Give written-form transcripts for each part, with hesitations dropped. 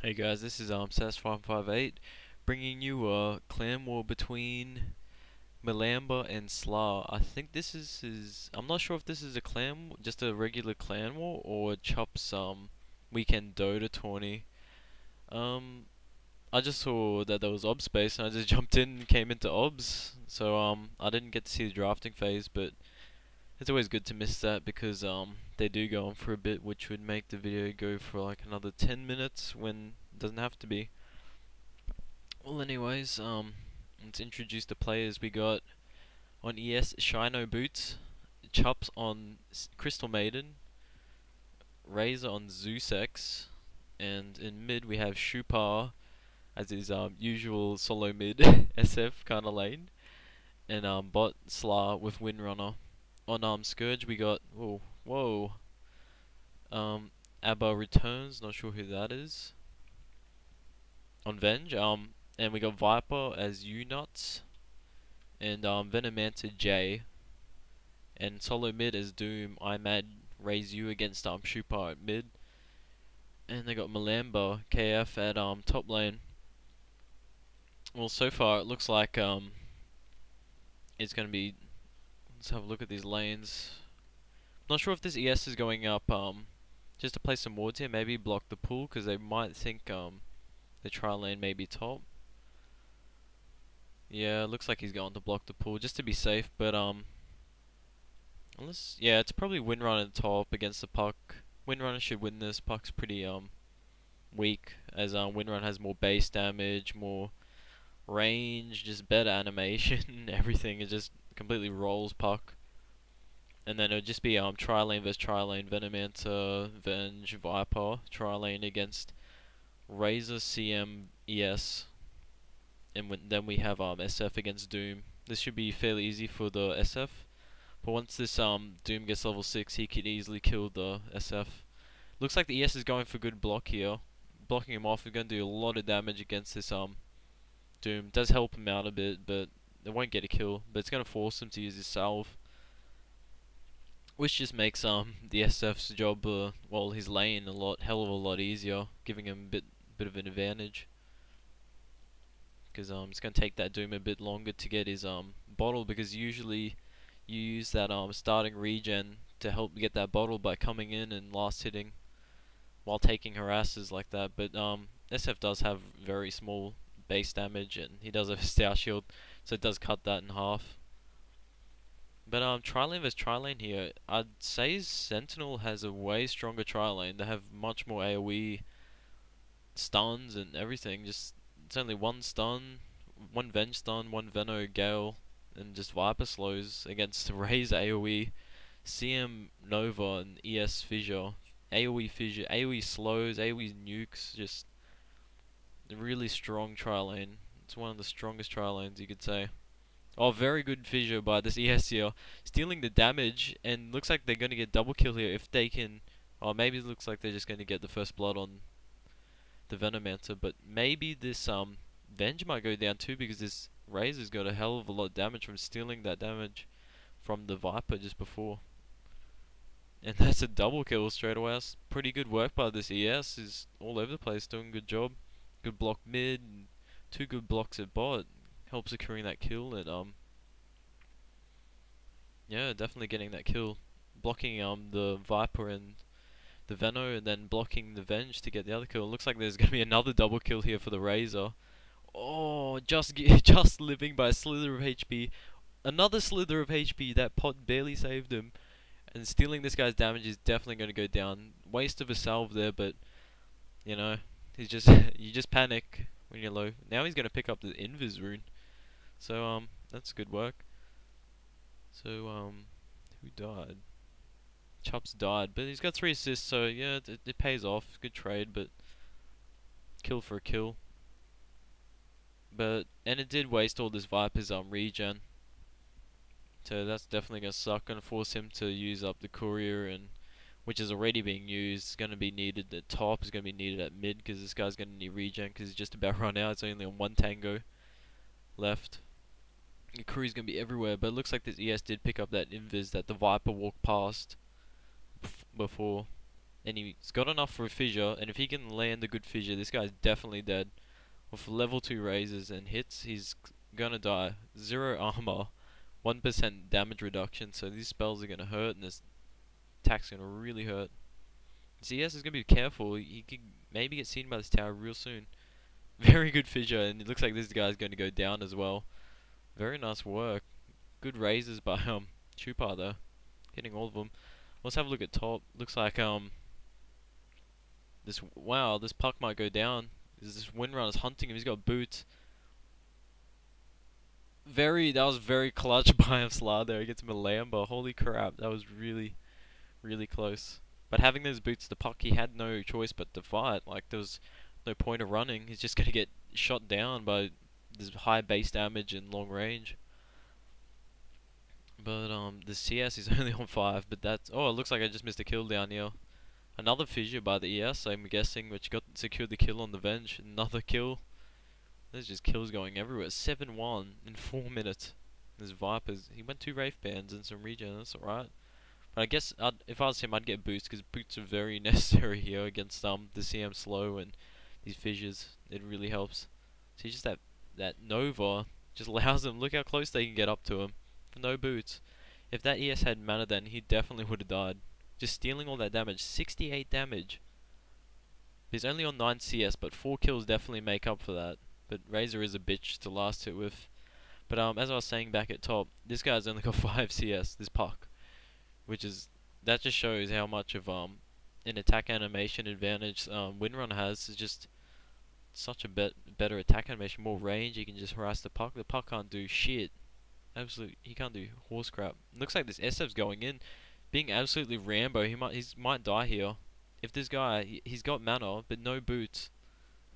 Hey guys, this is Sass558 bringing you a clan war between Milamber and Slah. I think this is his. I'm not sure if this is a clan, just a regular clan war, or a chupz Weekend Dota tourney. Um, I just saw that there was ob space and I just jumped in and came into obs. So I didn't get to see the drafting phase, but it's always good to miss that because they do go on for a bit, which would make the video go for like another 10 minutes when it doesn't have to be. Well, anyways, let's introduce the players. We got on ES Shynoboots, chupz on Crystal Maiden, Razor on zoosexoxo, and in mid we have Shupar as his usual solo mid SF kind of lane, and bot Slah with Windrunner. On Scourge we got abareturns, not sure who that is. On Venge, and we got Viper as uNUTZ, and Venomancer jayy, and solo mid as Doom IMadRazeYou against Shupar at mid, and they got milamber BA at top lane. Well, so far it looks like it's gonna be. Let's have a look at these lanes. Not sure if this ES is going up just to play some wards here, maybe block the pool because they might think the trial lane may be top. Yeah, it looks like he's going to block the pool just to be safe, but unless, yeah, it's probably Windrunner at the top against the puck. Windrunner should win this. Puck's pretty weak, as Windrunner has more base damage, more range, just better animation, everything. It just completely rolls puck. And then it would just be tri lane versus tri lane, Venomancer, Venge, Viper, tri lane against Razor, CM, ES, and then we have SF against Doom. This should be fairly easy for the SF, but once this Doom gets level 6, he could easily kill the SF. Looks like the ES is going for good block here. Blocking him off is going to do a lot of damage against this Doom. Does help him out a bit, but it won't get a kill. But it's going to force him to use his salve, which just makes the SF's job, well, his lane hell of a lot easier, giving him a bit of an advantage. Because it's going to take that Doom a bit longer to get his bottle, because usually you use that starting regen to help get that bottle by coming in and last hitting while taking harassers like that. But SF does have very small base damage, and he does have a star shield, so it does cut that in half. But tri-lane versus tri-lane here, I'd say Sentinel has a way stronger tri-lane. They have much more AoE stuns and everything. Just it's only one stun, one Venge stun, one Veno Gale, and just Viper slows against Razor AoE, CM Nova, and ES Fissure. AoE Fissure, AoE slows, AoE nukes, just a really strong tri-lane. It's one of the strongest tri-lanes you could say. Oh, very good Fissure by this ES here, stealing the damage, and looks like they're going to get double kill here if they can. Or maybe it looks like they're just going to get the first blood on the Venomancer, but maybe this Venge might go down too, because this Razor's got a hell of a lot of damage from stealing that damage from the Viper just before. And that's a double kill straight away. That's pretty good work by this ES. Is all over the place, doing a good job. Good block mid, and 2 good blocks at bot. Help securing that kill, and yeah, definitely getting that kill. Blocking the Viper and the Veno, and then blocking the Venge to get the other kill. It looks like there's going to be another double kill here for the Razor. Oh, just living by a slither of HP. Another slither of HP. That pot barely saved him. And stealing this guy's damage is definitely going to go down. Waste of a salve there, but you know, he's just you just panic when you're low. Now he's going to pick up the Invis rune. So that's good work. So who died? chupz died, but he's got 3 assists, so yeah, it pays off. Good trade, but kill for a kill. And it did waste all this Viper's regen, so that's definitely gonna suck. Gonna force him to use up the courier, and which is already being used. It's gonna be needed at top. It's gonna be needed at mid, because this guy's gonna need regen, because he's just about run out. It's only on 1 tango left. The courier's gonna be everywhere, but it looks like this ES did pick up that invis that the Viper walked past before. and he's got enough for a fissure, and if he can land a good fissure, this guy's definitely dead. With level 2 razors and hits, he's gonna die. 0 armor, 1% damage reduction, so these spells are gonna hurt, and this attack's gonna really hurt. CS is gonna be careful, he could maybe get seen by this tower real soon. Very good fissure, and it looks like this guy's gonna go down as well. Very nice work. Good razors by chupz though. Hitting all of them. Let's have a look at top. Looks like this puck might go down. This windrunner's hunting him. He's got boots. That was very clutch by Slah there against Milamber. Holy crap, that was really, really close. But having those boots, the puck, he had no choice but to fight. Like, there was no point of running. He's just gonna get shot down by this high base damage and long range. But the CS is only on 5, but that's... Oh, it looks like I just missed a kill down here. Another fissure by the ES, I'm guessing, which secured the kill on the Venge. Another kill. There's just kills going everywhere. 7-1 in 4 minutes. This Vipers, he went 2 Wraith Bands and some regen, that's alright. But I guess if I was him, I'd get boots, because boots are very necessary here against the CM slow and these fissures. It really helps. See, just that Nova just allows them, look how close they can get up to him. For no boots. If that ES had mana, then he definitely would have died. Just stealing all that damage. 68 damage. He's only on 9 CS, but 4 kills definitely make up for that. But Razor is a bitch to last hit with. But as I was saying back at top, this guy's only got 5 CS, this puck. That just shows how much of an attack animation advantage Windrunner has. Is just such a better attack animation, more range, he can just harass the puck. The puck can't do shit. Absolutely, he can't do horse crap. Looks like this SF's going in, being absolutely Rambo. He might die here. If this guy, he's got mana, but no boots.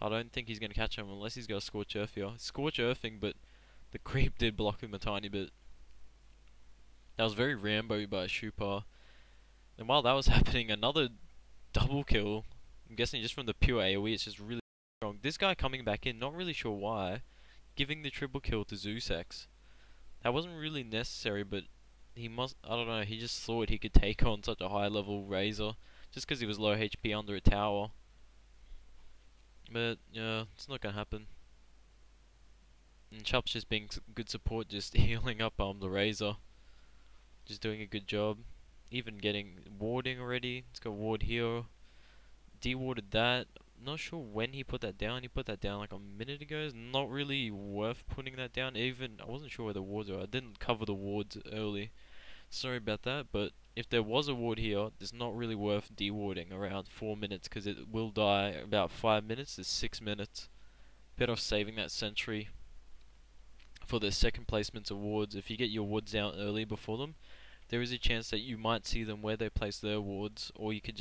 I don't think he's gonna catch him unless he's got a Scorch Earth here. Scorch Earthing, but the creep did block him a tiny bit. That was very Rambo by chupz. And while that was happening, another double kill. I'm guessing just from the pure AoE, it's just really strong. This guy coming back in, not really sure why, giving the triple kill to zoosexoxo. That wasn't really necessary, but he must, I don't know, he just thought he could take on such a high level Razor, just because he was low HP under a tower. But, yeah, it's not gonna happen. And chupz just being good support, just healing up the Razor. Just doing a good job. Even getting warding already. It's got ward here. De-warded that. Not sure when he put that down. He put that down like a minute ago. It's not really worth putting that down. Even, I wasn't sure where the wards are. I didn't cover the wards early. Sorry about that, but if there was a ward here, it's not really worth de-warding around 4 minutes, because it will die about 5 minutes to 6 minutes. Better off saving that sentry for the second placements of wards. If you get your wards down early before them, there is a chance that you might see them where they place their wards, or you can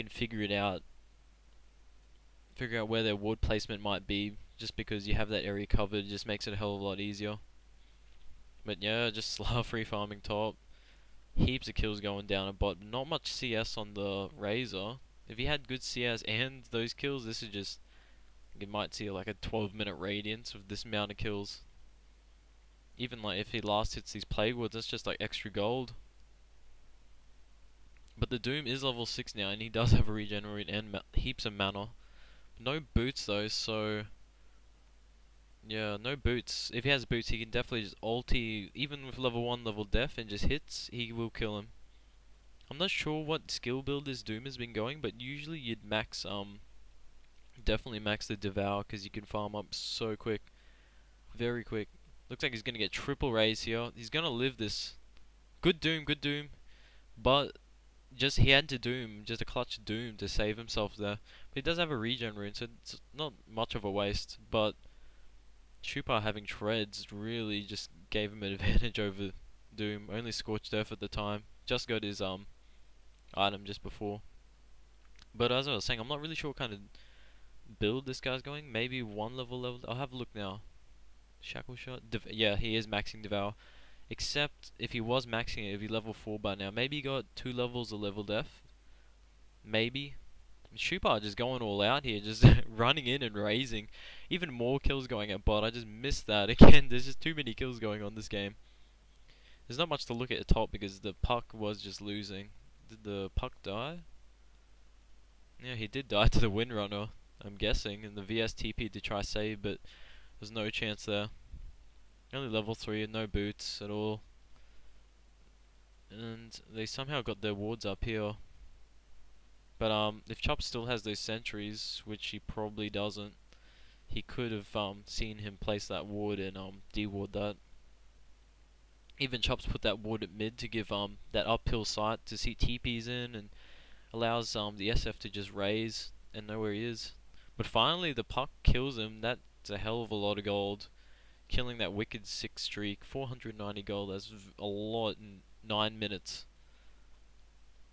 figure it out. Figure out where their ward placement might be, just because you have that area covered. It just makes it a hell of a lot easier. But yeah, just Slah free farming top. Heaps of kills going down a bot, but not much CS on the Razor. If he had good CS and those kills, this is just, you might see like a 12-minute radiance of this amount of kills. Even like if he last hits these Plague Wards, that's just like extra gold. But the Doom is level 6 now, and he does have a regenerate and heaps of mana. No boots though, so yeah, no boots. If he has boots, he can definitely just ulti, even with level 1 level def, and just hits, he will kill him. I'm not sure what skill build this Doom has been going, but usually you'd max, definitely max the Devour, because you can farm up so quick. Very quick. Looks like he's gonna get triple raise here. He's gonna live this. Good Doom, but just he had to Doom, just a clutch Doom to save himself there. But he does have a regen rune, so it's not much of a waste, but chupz having treads really just gave him an advantage over Doom. Only Scorched Earth at the time. Just got his item just before. But as I was saying, I'm not really sure what kind of build this guy's going. Maybe 1 level. I'll have a look now. Shackle shot. Yeah, he is maxing Devour. Except if he was maxing it, it'd be level 4 by now. Maybe he got 2 levels of level def. Maybe. chupz just going all out here, just running in and raising. Even more kills going at bot. I just missed that. Again, there's just too many kills going on this game. There's not much to look at the top because the puck was just losing. Did the puck die? Yeah, he did die to the Windrunner, I'm guessing, and the VS TP to try save, but there's no chance there. Only level 3 and no boots at all. And they somehow got their wards up here. But if chupz still has those sentries, which he probably doesn't, he could have seen him place that ward and de-ward that. Even chupz put that ward at mid to give that uphill sight to see TPs in, and allows the SF to just raise and know where he is. But finally the puck kills him. That's a hell of a lot of gold. Killing that wicked 6 streak, 490 gold, that's a lot in 9 minutes.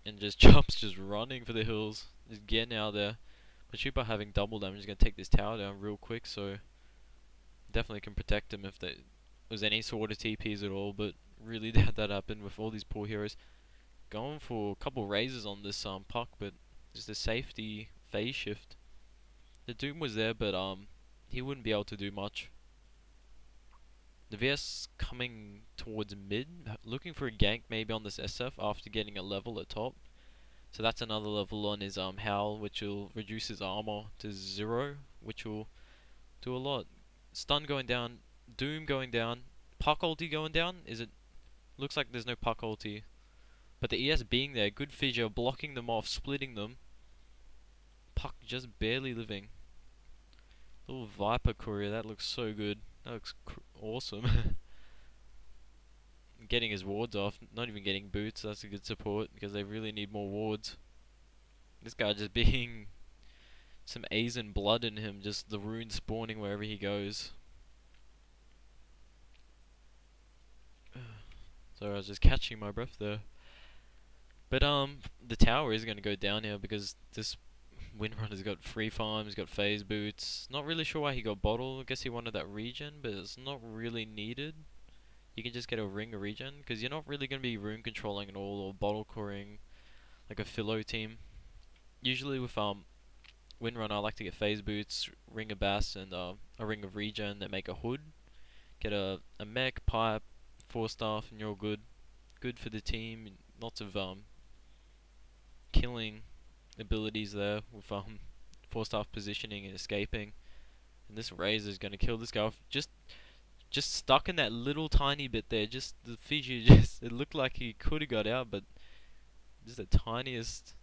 And just chupz just running for the hills, just getting out there. But Chupa having double damage is going to take this tower down real quick, so definitely can protect him if there was any sort of TPs at all, but really doubt that happened with all these poor heroes. Going for a couple raises on this puck, but just a safety phase shift. The Doom was there, but he wouldn't be able to do much. The VS coming towards mid, looking for a gank maybe on this SF after getting a level at top. So that's another level on his Howl, which will reduce his armor to 0, which will do a lot. Stun going down, Doom going down, puck ulti going down. Looks like there's no puck ulti. But the ES being there, good fissure, blocking them off, splitting them. Puck just barely living. Little Viper courier, that looks so good. That looks awesome. Getting his wards off, not even getting boots, that's a good support because they really need more wards. This guy just being some Asian blood in him, just the runes spawning wherever he goes. Sorry, I was just catching my breath there. But the tower is going to go down here because this Windrunner's got free farm, he's got phase boots. Not really sure why he got bottle. I guess he wanted that regen, but it's not really needed. You can just get a ring or regen because you're not really going to be rune controlling at all or bottle coring like a Philo team. Usually with Windrunner I like to get phase boots, ring of bass, and a ring of regen that make a hood. Get a mech, pipe, 4 staff, and you're all good. Good for the team. Lots of killing abilities there with 4 staff positioning and escaping. And this Razor is going to kill this guy off. Just stuck in that little tiny bit there. Just the fissure. It looked like he could have got out, but just the tiniest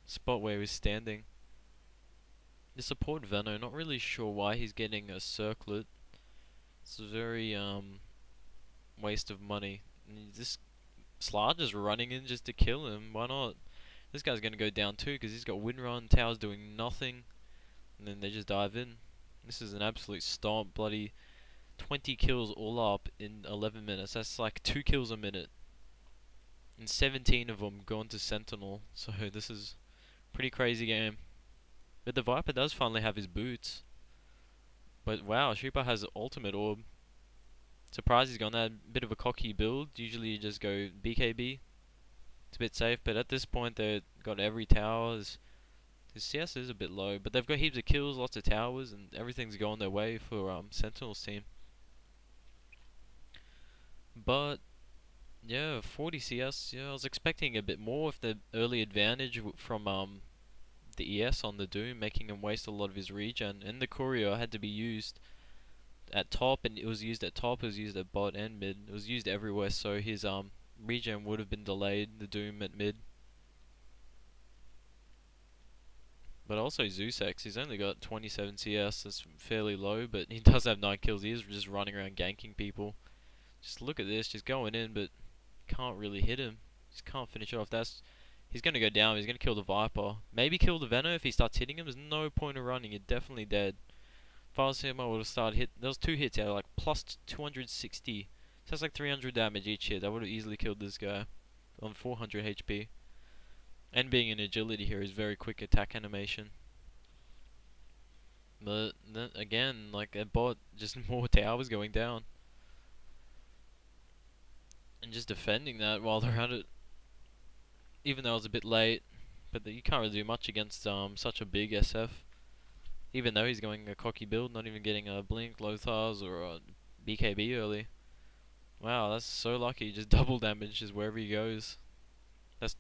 spot where he was standing. The support Veno, not really sure why he's getting a circlet. It's a very waste of money. And this Slah just running in just to kill him. Why not? This guy's gonna go down too because he's got Windrun, towers doing nothing, and then they just dive in. This is an absolute stomp. Bloody 20 kills all up in 11 minutes. That's like 2 kills a minute, and 17 of them gone to Sentinel. So this is a pretty crazy game. But the Viper does finally have his boots. But wow, Chupa has ultimate orb. Surprised he's gone that bit of a cocky build. Usually you just go BKB. It's a bit safe, but at this point they've got every tower. His CS is a bit low, but they've got heaps of kills, lots of towers, and everything's going their way for Sentinel's team. But yeah, 40 CS. Yeah, I was expecting a bit more with the early advantage from the ES on the Doom, making him waste a lot of his regen, and the courier had to be used at top, and it was used at top, it was used at bot and mid, it was used everywhere, so his regen would have been delayed, the Doom at mid. But also ZooSex, he's only got 27 CS, that's fairly low, but he does have 9 kills, he is just running around ganking people. Just look at this, just going in, but can't really hit him, just can't finish it off. He's going to go down, he's going to kill the Viper. Maybe kill the Veno if he starts hitting him, there's no point of running, you're definitely dead. If I was him, I would have started hit. There was 2 hits out, like plus 260. So that's like 300 damage each hit. I would have easily killed this guy on 400 HP. And being an agility here is very quick attack animation. But then again, like a bot, just more towers going down. And just defending that while they're at it. Even though it was a bit late. But you can't really do much against such a big SF. Even though he's going a cocky build, not even getting a Blink, Lothars, or a BKB early. Wow, that's so lucky, just double damage just wherever he goes. That's